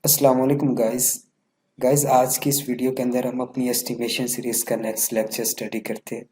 अस्सलाम वालेकुम गाइस आज की इस वीडियो के अंदर हम अपनी एस्टिमेशन सीरीज का नेक्स्ट लेक्चर स्टडी करते हैं।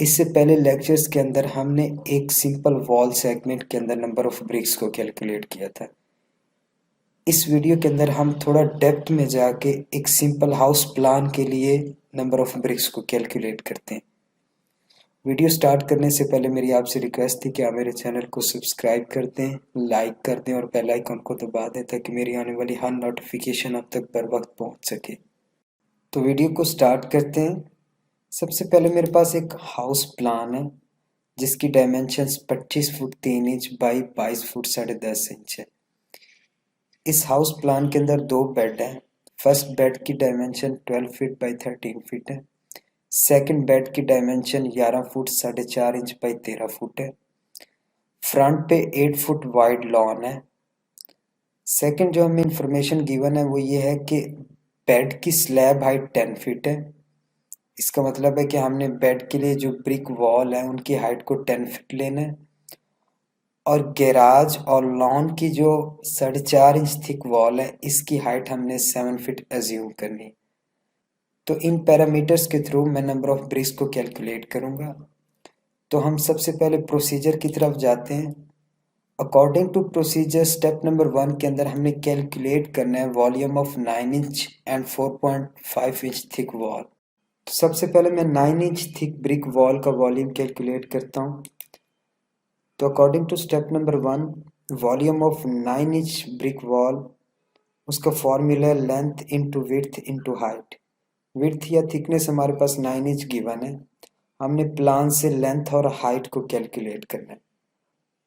इससे पहले लेक्चर्स के अंदर हमने एक सिंपल वॉल सेगमेंट के अंदर नंबर ऑफ ब्रिक्स को कैलकुलेट किया था। इस वीडियो के अंदर हम थोड़ा डेप्थ में जाके एक सिंपल हाउस प्लान के लिए नंबर ऑफ ब्रिक्स को कैलकुलेट करते हैं। वीडियो स्टार्ट करने से पहले मेरी आपसे रिक्वेस्ट थी कि आप मेरे चैनल को सब्सक्राइब कर दें, लाइक कर दें और बेल आइकन को दबा दें ताकि मेरी आने वाली हर नोटिफिकेशन आप तक बर वक्त पहुंच सके। तो वीडियो को स्टार्ट करते हैं। सबसे पहले मेरे पास एक हाउस प्लान है जिसकी dimensions 25 foot 3 inch by 22 foot 10.5 inch है। इस हाउस प्लान के अंदर दो बेड हैं। फर्स्ट बेड की डायमेंशन 12 फीट बाई 13 फीट है। सेकंड बेड की dimension 11 foot 4.5 inch by 13 foot है। फ्रंट पे 8 फुट वाइड लॉन है। सेकंड जो हमें इंफॉर्मेशन गिवन है वो ये है कि बेड की स्लैब हाइट 10 फीट है। इसका मतलब है कि हमने बेड के लिए जो ब्रिक वॉल है उनकी हाइट को 10 फीट लेना है और गैराज और लॉन की जो 4.5 इंच थिक वॉल है इसकी हाइट हमने 7 फीट एज्यूम करनी है। तो इन पैरामीटर्स के थ्रू मैं नंबर ऑफ ब्रिक्स को कैलकुलेट करूंगा। तो हम सबसे पहले प्रोसीजर की तरफ जाते हैं। According to procedure step number 1 के अंदर हमने कैलकुलेट करना है volume of 9 inch and 4.5 inch thick wall. तो सबसे पहले मैं 9 इंच थिक ब्रिक वॉल का वॉल्यूम कैलकुलेट करता हूँ। तो according to step number 1 volume of 9 inch brick wall उसका फॉर्मूला है length into width into height. Width या थिकनेस हमारे पास 9 इंच गिवन है। हमने प्लान से लेंथ और हाइट को कैलकुलेट करना है।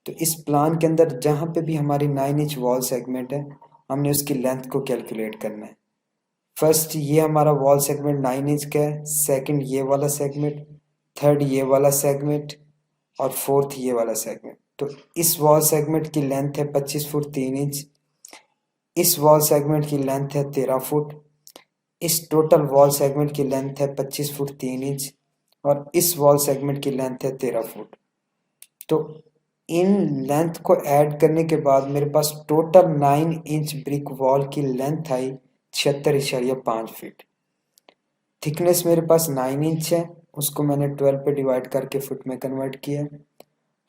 तो इस प्लान के अंदर जहाँ पे भी हमारी 9 इंच वॉल सेगमेंट है हमने उसकी लेंथ को कैलकुलेट करना है। फर्स्ट ये हमारा वॉल सेगमेंट 9 इंच का है, सेकंड ये वाला सेगमेंट, थर्ड ये वाला सेगमेंट और फोर्थ ये वाला सेगमेंट। तो इस वॉल सेगमेंट की लेंथ है 25 फुट 3 इंच। इस वॉल सेगमेंट की लेंथ है 13 फुट। इस टोटल वॉल सेगमेंट की लेंथ है 25 फुट 3 इंच और इस वॉल सेगमेंट की लेंथ है 13 फुट। तो इन लेंथ को ऐड करने के बाद मेरे पास टोटल 9 इंच ब्रिक वॉल की लेंथ आई 76.5 फीट। थिकनेस मेरे पास 9 इंच है, उसको मैंने 12 पे डिवाइड करके फुट में कन्वर्ट किया है।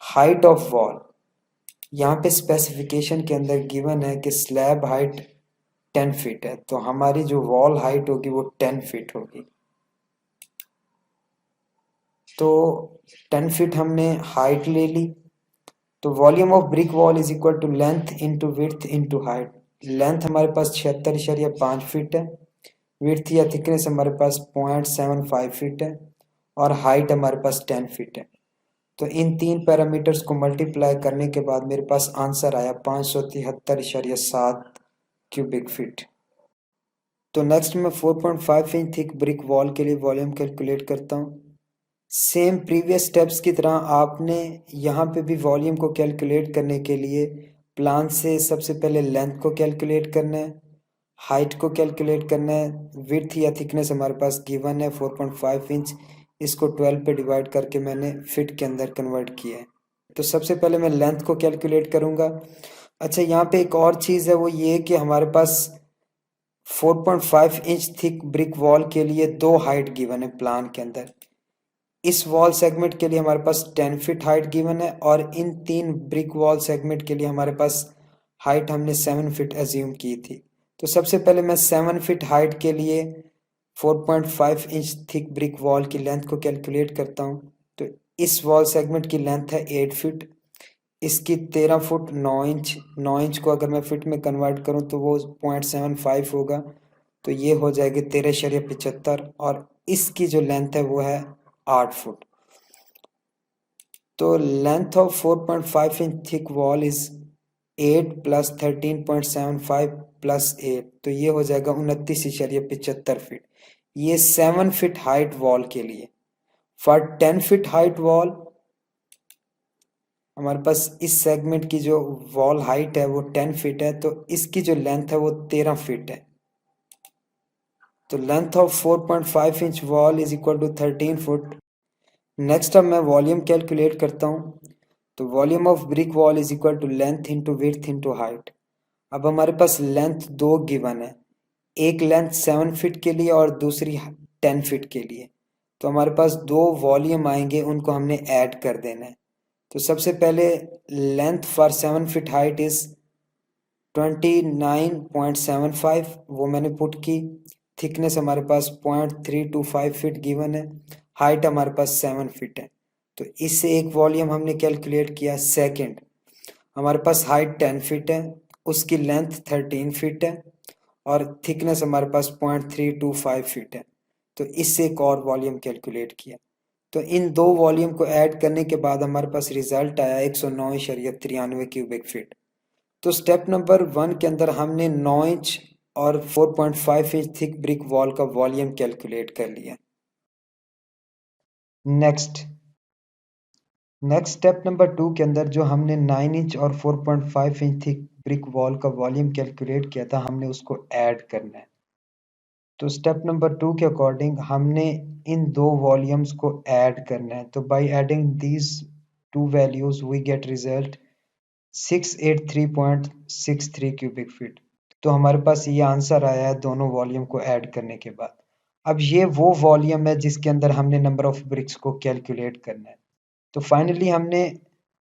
हाइट ऑफ वॉल यहाँ पे स्पेसिफिकेशन के अंदर गिवन है कि स्लैब हाइट 10 फीट है, तो हमारी जो वॉल हाइट होगी वो 10 फीट होगी। तो 10 फीट हमने हाइट ले ली। तो volume of brick wall is equal to length into width into height. Length हमारे पास 76.5 फीट है, विड्थ या थिकनेस हमारे पास 0.75 फीट है और हाइट हमारे पास 10 फीट है। तो इन तीन पैरामीटर्स को मल्टीप्लाई करने के बाद मेरे पास आंसर आया 573.7 क्यूबिक फीट। तो नेक्स्ट मैं 4.5 इंच थिक ब्रिक वॉल के लिए वॉल्यूम कैलकुलेट करता हूँ। सेम प्रीवियस स्टेप्स की तरह आपने यहाँ पे भी वॉल्यूम को कैलकुलेट करने के लिए प्लान से सबसे पहले लेंथ को कैलकुलेट करना है, हाइट को कैलकुलेट करना है। विड्थ या थिकनेस हमारे पास गिवन है 4.5 इंच, इसको 12 पे डिवाइड करके मैंने फिट के अंदर कन्वर्ट किया है। तो सबसे पहले मैं लेंथ को कैलकुलेट करूँगा। अच्छा, यहाँ पे एक और चीज़ है वो ये कि हमारे पास 4.5 इंच थिक ब्रिक वॉल के लिए दो हाइट गिवन है प्लान के अंदर। इस वॉल सेगमेंट के लिए हमारे पास 10 फीट हाइट गिवन है और इन तीन ब्रिक वॉल सेगमेंट के लिए हमारे पास हाइट हमने 7 फीट एज्यूम की थी। तो सबसे पहले मैं 7 फीट हाइट के लिए 4.5 इंच थिक ब्रिक वॉल की लेंथ को कैलकुलेट करता हूँ। तो इस वॉल सेगमेंट की लेंथ है 8 फीट, इसकी 13 फुट 9 इंच। 9 इंच को अगर मैं फिट में कन्वर्ट करूँ तो वो 0.75 होगा, तो ये हो जाएगी 13.75 और इसकी जो लेंथ है वो है 8 फुट। तो length of 4.5 inch thick wall is 8 plus 13.75 plus 8, तो ये हो जाएगा 29.75 फीट। ये 7 फीट हाइट वॉल के लिए। फॉर 10 फीट हाइट वॉल हमारे पास इस सेगमेंट की जो वॉल हाइट है वो 10 फीट है, तो इसकी जो लेंथ है वो 13 फीट है। तो length of 4.5 inch wall is equal to 13 foot. Next अब मैं वॉल्यूम कैलकुलेट करता हूँ। तो volume of brick wall is equal to length into width into height. अब हमारे पास लेंथ दो गिवन है, एक लेंथ 7 फीट के लिए और दूसरी 10 फीट के लिए। तो हमारे पास दो वॉल्यूम आएंगे, उनको हमने ऐड कर देना है। तो सबसे पहले length for 7 feet height is 29.75, वो मैंने पुट की। थिकनेस हमारे पास 0.325 फीट गिवन है। हाइट हमारे पास 7 फीट है। तो इससे एक वॉल्यूम हमने कैलकुलेट किया। सेकंड, हमारे पास हाइट 10 फीट है, उसकी लेंथ 13 फीट है और थिकनेस हमारे पास 0.325 फीट है। तो इससे एक और वॉल्यूम कैलकुलेट किया। तो इन दो वॉल्यूम को ऐड करने के बाद हमारे पास रिजल्ट आया 109.93 क्यूबिक फीट। तो स्टेप नंबर 1 के अंदर हमने 9 इंच और 4.5 इंच थिक ब्रिक वॉल का वॉल्यूम कैलकुलेट कर लिया। नेक्स्ट स्टेप नंबर 2 के अंदर जो हमने 9 इंच और 4.5 इंच थिक ब्रिक वॉल का वॉल्यूम कैलकुलेट किया था, हमने उसको ऐड करना है। तो स्टेप नंबर 2 के अकॉर्डिंग हमने इन दो वॉल्यूम्स को ऐड करना है। तो by adding these two values we get result 683.63 cubic feet. तो हमारे पास ये आंसर आया है दोनों वॉल्यूम को ऐड करने के बाद। अब ये वो वॉल्यूम है जिसके अंदर हमने नंबर ऑफ ब्रिक्स को कैलकुलेट करना है। तो फाइनली हमने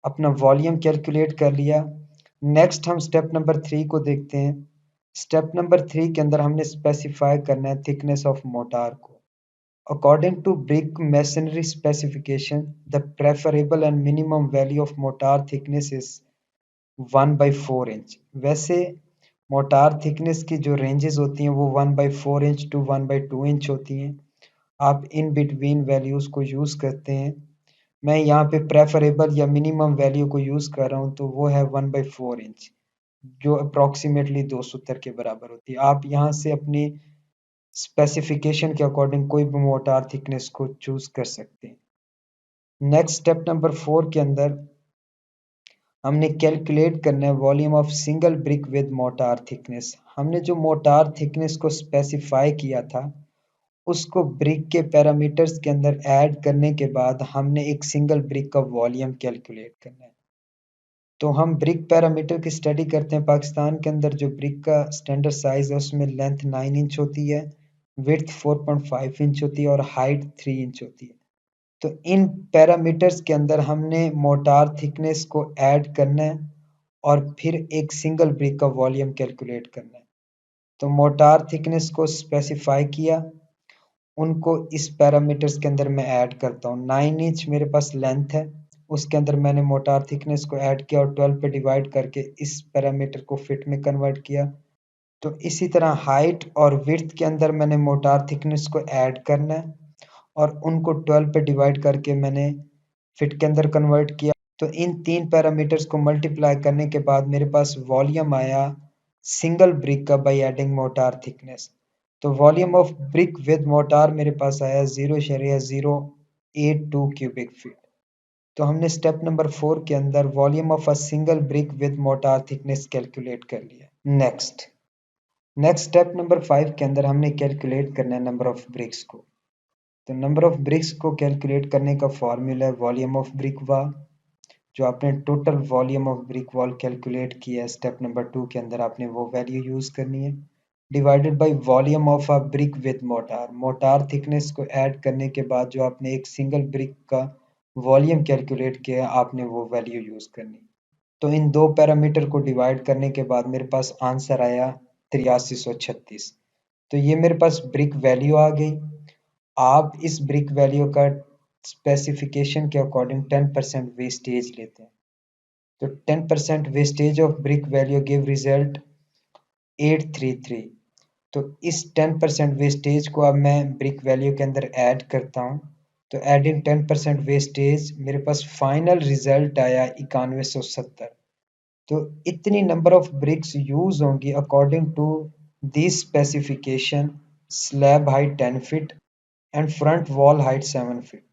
अपना वॉल्यूम कैलकुलेट कर लिया। नेक्स्ट हम स्टेप नंबर 3 को देखते हैं। स्टेप नंबर 3 के अंदर हमने स्पेसिफाई करना है थिकनेस ऑफ मोटार को। According to brick masonry specification, the preferable and minimum value of mortar thickness is 1/4 inch. वैसे मोटार थिकनेस की जो रेंजेस होती हैं वो 1/4 इंच टू 1/2 इंच होती हैं। आप इन बिटवीन वैल्यूज़ को यूज़ करते हैं। मैं यहाँ पे प्रेफरेबल या मिनिमम वैल्यू को यूज़ कर रहा हूँ, तो वो है 1/4 इंच, जो अप्रॉक्सीमेटली 2 सूत्र के बराबर होती है। आप यहाँ से अपनी स्पेसिफिकेशन के अकॉर्डिंग कोई भी मोटार थिकनेस को चूज़ कर सकते हैं। नेक्स्ट स्टेप नंबर 4 के अंदर हमने कैलकुलेट करना है volume of single brick with motor thickness. हमने जो मोटार थिकनेस को स्पेसिफाई किया था, उसको ब्रिक के पैरामीटर्स के अंदर ऐड करने के बाद हमने एक सिंगल ब्रिक का वॉल्यूम कैलकुलेट करना है। तो हम ब्रिक पैरामीटर की स्टडी करते हैं। पाकिस्तान के अंदर जो ब्रिक का स्टैंडर्ड साइज है उसमें लेंथ 9 इंच होती है, विड्थ 4.5 इंच होती है और हाइट 3 इंच होती है। तो इन पैरामीटर्स के अंदर हमने मोटार थिकनेस को ऐड करना है और फिर एक सिंगल ब्रिक का वॉल्यूम कैलकुलेट करना है। तो मोटार थिकनेस को स्पेसिफाई किया, उनको इस पैरामीटर्स के अंदर मैं ऐड करता हूँ। 9 इंच मेरे पास लेंथ है, उसके अंदर मैंने मोटार थिकनेस को ऐड किया और 12 पे डिवाइड करके इस पैरामीटर को फिट में कन्वर्ट किया। तो इसी तरह हाइट और विड्थ के अंदर मैंने मोटार थिकनेस को ऐड करना है और उनको 12 पे डिवाइड करके मैंने फिट के अंदर कन्वर्ट किया। तो इन तीन पैरामीटर्स को मल्टीप्लाई करने के बाद मेरे पास वॉल्यूम आया सिंगल ब्रिक का बाय एडिंग मोटार थिकनेस। तो volume of brick with motor मेरे पास आया 0.082 क्यूबिक फीट। तो हमने स्टेप नंबर 4 के अंदर volume of a single brick with motor thickness calculate कर लिया। नेक्स्ट स्टेप नंबर 5 के अंदर हमने कैलकुलेट करना है नंबर ऑफ ब्रिक्स को। तो नंबर ऑफ ब्रिक्स को कैलकुलेट करने का फॉर्मूला है वॉल्यूम ऑफ ब्रिक वॉल। जो आपने total volume of brick wall calculate किया है स्टेप नंबर 2 के अंदर, आपने वो वैल्यू यूज़ करनी है, divided by volume of a brick with motor. Motor thickness को ऐड करने के बाद जो आपने एक सिंगल ब्रिक का वॉल्यूम कैलकुलेट किया है, आपने वो वैल्यू यूज़ करनी। तो इन दो पैरामीटर को डिवाइड करने के बाद मेरे पास आंसर आया 8336। तो ये मेरे पास ब्रिक वैल्यू आ गई। आप इस ब्रिक वैल्यू का स्पेसिफिकेशन के अकॉर्डिंग 10% वेस्टेज लेते हैं। तो 10% wastage of brick value give result 833। तो इस 10% वेस्टेज को अब मैं ब्रिक वैल्यू के अंदर ऐड करता हूँ। तो एडिंग 10% वेस्टेज मेरे पास फाइनल रिजल्ट आया 9170। तो इतनी नंबर ऑफ ब्रिक्स यूज होंगी according to this specification. Slab height 10 feet and front wall height 7 feet.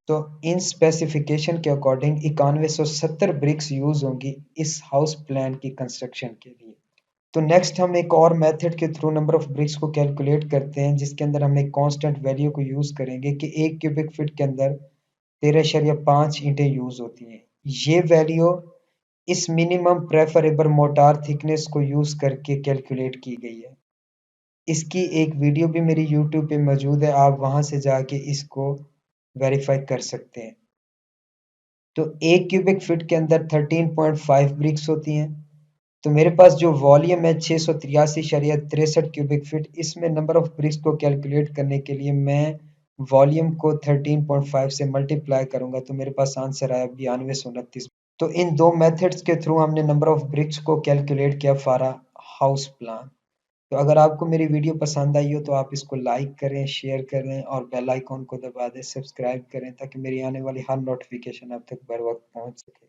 तो इन स्पेसिफिकेशन के अकॉर्डिंग 9170 ब्रिक्स यूज होंगी इस हाउस प्लान की कंस्ट्रक्शन के लिए। तो नेक्स्ट हम एक और मेथड के थ्रू नंबर ऑफ ब्रिक्स को कैलकुलेट करते हैं, जिसके अंदर हम एक कांस्टेंट वैल्यू को यूज करेंगे कि 1 क्यूबिक फीट के अंदर 13.5 ईंटें यूज होती हैं। ये वैल्यू इस मिनिमम प्रेफरेबल मोर्टार थिकनेस को यूज करके कैलकुलेट की गई है। इसकी एक वीडियो भी मेरी यूट्यूब पे मौजूद है, आप वहां से जाके इसको वेरीफाई कर सकते हैं। तो एक क्यूबिक फीट के अंदर 13.5 ब्रिक्स होती हैं। तो मेरे पास जो वॉल्यूम है 683.63 क्यूबिक फीट, इसमें नंबर ऑफ ब्रिक्स को कैलकुलेट करने के लिए मैं वॉल्यूम को 13.5 से मल्टीप्लाई करूंगा, तो मेरे पास आंसर आया 9229। तो इन दो मेथड्स के थ्रू हमने नंबर ऑफ ब्रिक्स को कैलकुलेट किया फॉर अ हाउस प्लान। तो अगर आपको मेरी वीडियो पसंद आई हो तो आप इसको लाइक करें, शेयर करें और बेल आइकॉन को दबा दें, सब्सक्राइब करें ताकि मेरी आने वाली हर नोटिफिकेशन आप तक बर वक्त पहुंच सके।